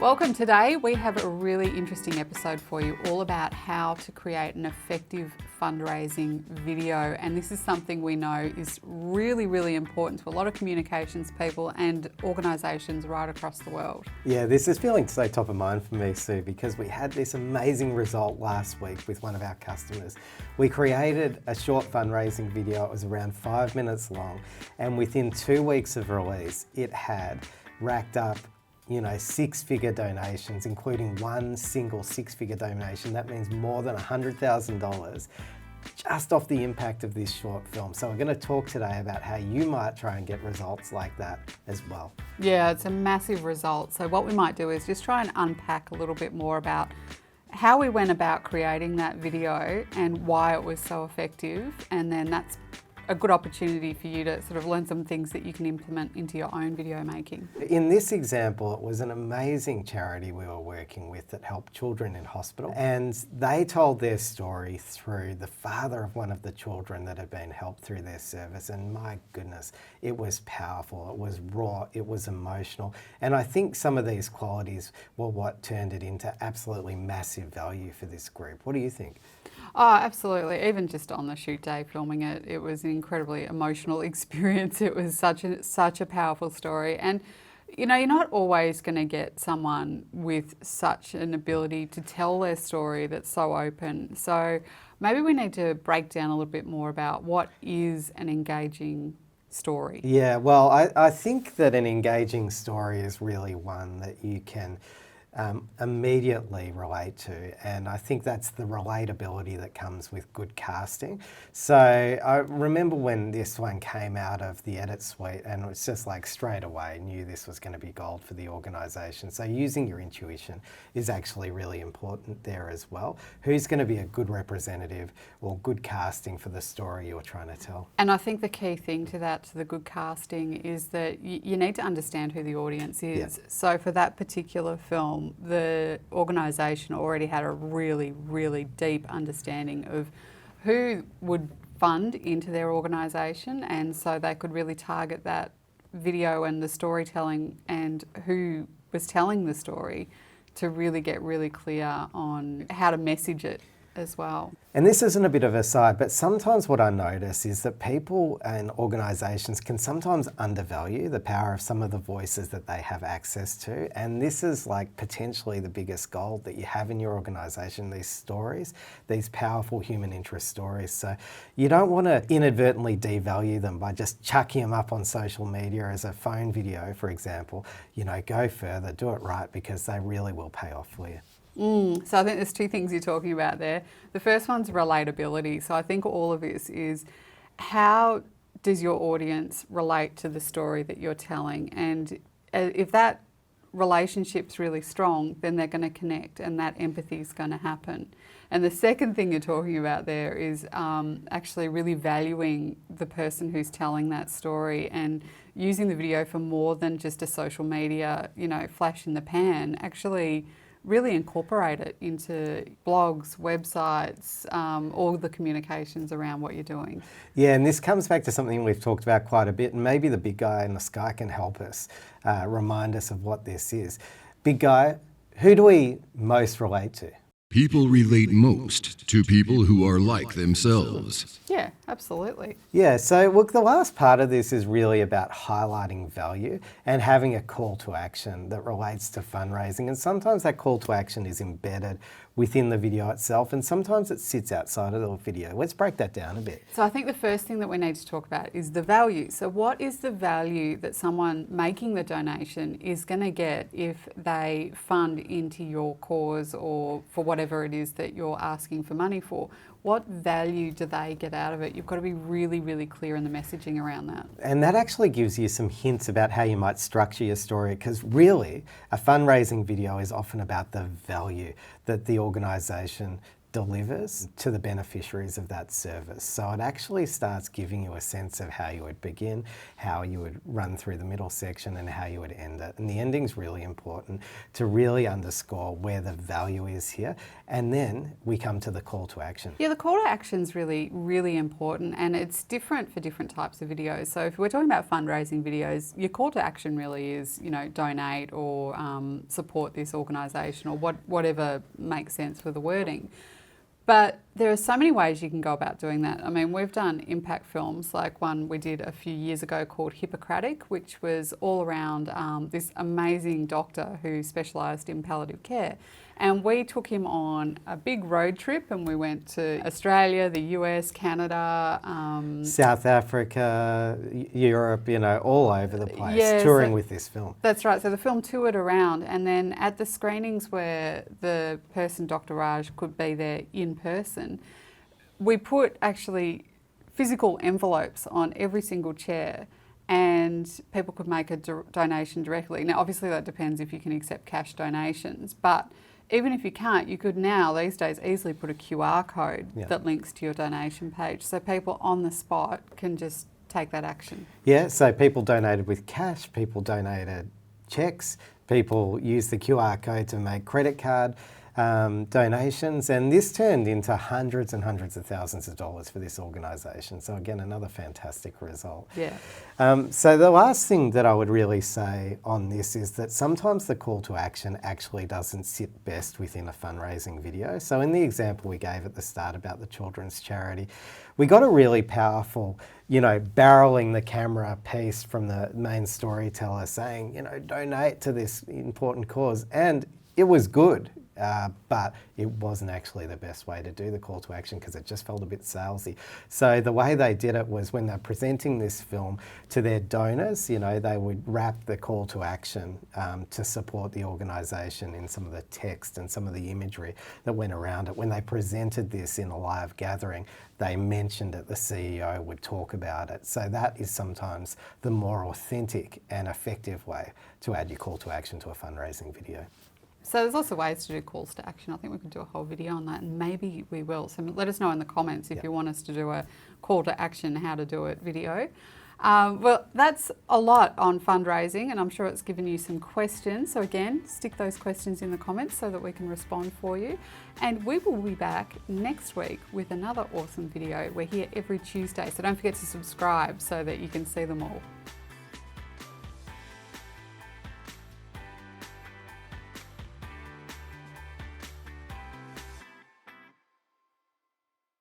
Welcome. Today we have a really interesting episode for you all about how to create an effective fundraising video, and this is something we know is really important to a lot of communications people and organisations right across the world. Yeah, this is feeling so top of mind for me, Sue, because we had this amazing result last week with one of our customers. We created a short fundraising video. It was around 5 minutes long, and within 2 weeks of release it had racked up six-figure donations, including one single six-figure donation. That means more than $100,000 just off the impact of this short film. So we're going to talk today about how you might try and get results like that as well. Yeah, it's a massive result. So what we might do is just try and unpack a little bit more about how we went about creating that video and why it was so effective, and then that's a good opportunity for you to sort of learn some things that you can implement into your own video making. In this example, it was an amazing charity we were working with that helped children in hospital, and they told their story through the father of one of the children that had been helped through their service, and my goodness, it was powerful, it was raw, it was emotional, and I think some of these qualities were what turned it into absolutely massive value for this group. What do you think? Oh, absolutely. Even just on the shoot day filming it, it was an incredibly emotional experience. It was such a powerful story. And you're not always going to get someone with such an ability to tell their story that's so open. So maybe we need to break down a little bit more about what is an engaging story. Yeah, well, I think that an engaging story is really one that you can immediately relate to, and I think that's the relatability that comes with good casting. So I remember when this one came out of the edit suite, and it was just like straight away knew this was going to be gold for the organisation. So using your intuition is actually really important there as well. Who's going to be a good representative or good casting for the story you're trying to tell? And I think the key thing to that, to the good casting, is that you need to understand who the audience is. Yeah. So for that particular film, the organisation already had a really deep understanding of who would fund into their organisation, and so they could really target that video and the storytelling and who was telling the story to really get really clear on how to message it as well. And this isn't a bit of a side, but sometimes what I notice is that people and organisations can sometimes undervalue the power of some of the voices that they have access to. And this is like potentially the biggest gold that you have in your organisation, these stories, these powerful human interest stories. So you don't want to inadvertently devalue them by just chucking them up on social media as a phone video, for example. Go further, do it right, because they really will pay off for you. So I think there's two things you're talking about there. The first one's relatability. So I think all of this is, how does your audience relate to the story that you're telling? And if that relationship's really strong, then they're going to connect and that empathy is going to happen. And the second thing you're talking about there is actually really valuing the person who's telling that story and using the video for more than just a social media, flash in the pan. Actually really incorporate it into blogs, websites, all the communications around what you're doing. Yeah, and this comes back to something we've talked about quite a bit, and maybe the big guy in the sky can help us remind us of what this is. Big guy, who do we most relate to? People relate most to people who are like themselves. Yeah, absolutely. Yeah, so look, the last part of this is really about highlighting value and having a call to action that relates to fundraising. And sometimes that call to action is embedded within the video itself, and sometimes it sits outside of the video. Let's break that down a bit. So I think the first thing that we need to talk about is the value. So what is the value that someone making the donation is going to get if they fund into your cause or for whatever it is that you're asking for money for? What value do they get out of it? You've got to be really clear in the messaging around that. And that actually gives you some hints about how you might structure your story, because really a fundraising video is often about the value that the organisation delivers to the beneficiaries of that service. So it actually starts giving you a sense of how you would begin, how you would run through the middle section, and how you would end it. And the ending's really important to really underscore where the value is here. And then we come to the call to action. Yeah, the call to action is really, really important, and it's different for different types of videos. So if we're talking about fundraising videos, your call to action really is, you know, donate or support this organisation or whatever makes sense with the wording. But there are so many ways you can go about doing that. I mean, we've done impact films, like one we did a few years ago called Hippocratic, which was all around this amazing doctor who specialised in palliative care. And we took him on a big road trip, and we went to Australia, the US, Canada, South Africa, Europe, you know, all over the place, yeah, touring with this film. That's right. So the film toured around, and then at the screenings where the person, Dr. Raj, could be there in person, we put actually physical envelopes on every single chair, and people could make a donation directly. Now, obviously that depends if you can accept cash donations, but even if you can't, you could now, these days, easily put a QR code that links to your donation page, so people on the spot can just take that action. Yeah, so people donated with cash, people donated checks, people used the QR code to make credit card donations, and this turned into hundreds and hundreds of thousands of dollars for this organisation. So again, another fantastic result. Yeah. So the last thing that I would really say on this is that sometimes the call to action actually doesn't sit best within a fundraising video. So in the example we gave at the start about the children's charity, we got a really powerful, you know, barreling the camera piece from the main storyteller saying, you know, donate to this important cause. And it was good. But it wasn't actually the best way to do the call to action because it just felt a bit salesy. So the way they did it was when they're presenting this film to their donors, you know, they would wrap the call to action to support the organisation in some of the text and some of the imagery that went around it. When they presented this in a live gathering, they mentioned it, the CEO would talk about it. So that is sometimes the more authentic and effective way to add your call to action to a fundraising video. So there's lots of ways to do calls to action. I think we could do a whole video on that, and maybe we will. So let us know in the comments if you want us to do a call to action, how to do it video. Well, that's a lot on fundraising, and I'm sure it's given you some questions. So again, stick those questions in the comments so that we can respond for you. And we will be back next week with another awesome video. We're here every Tuesday, so don't forget to subscribe so that you can see them all.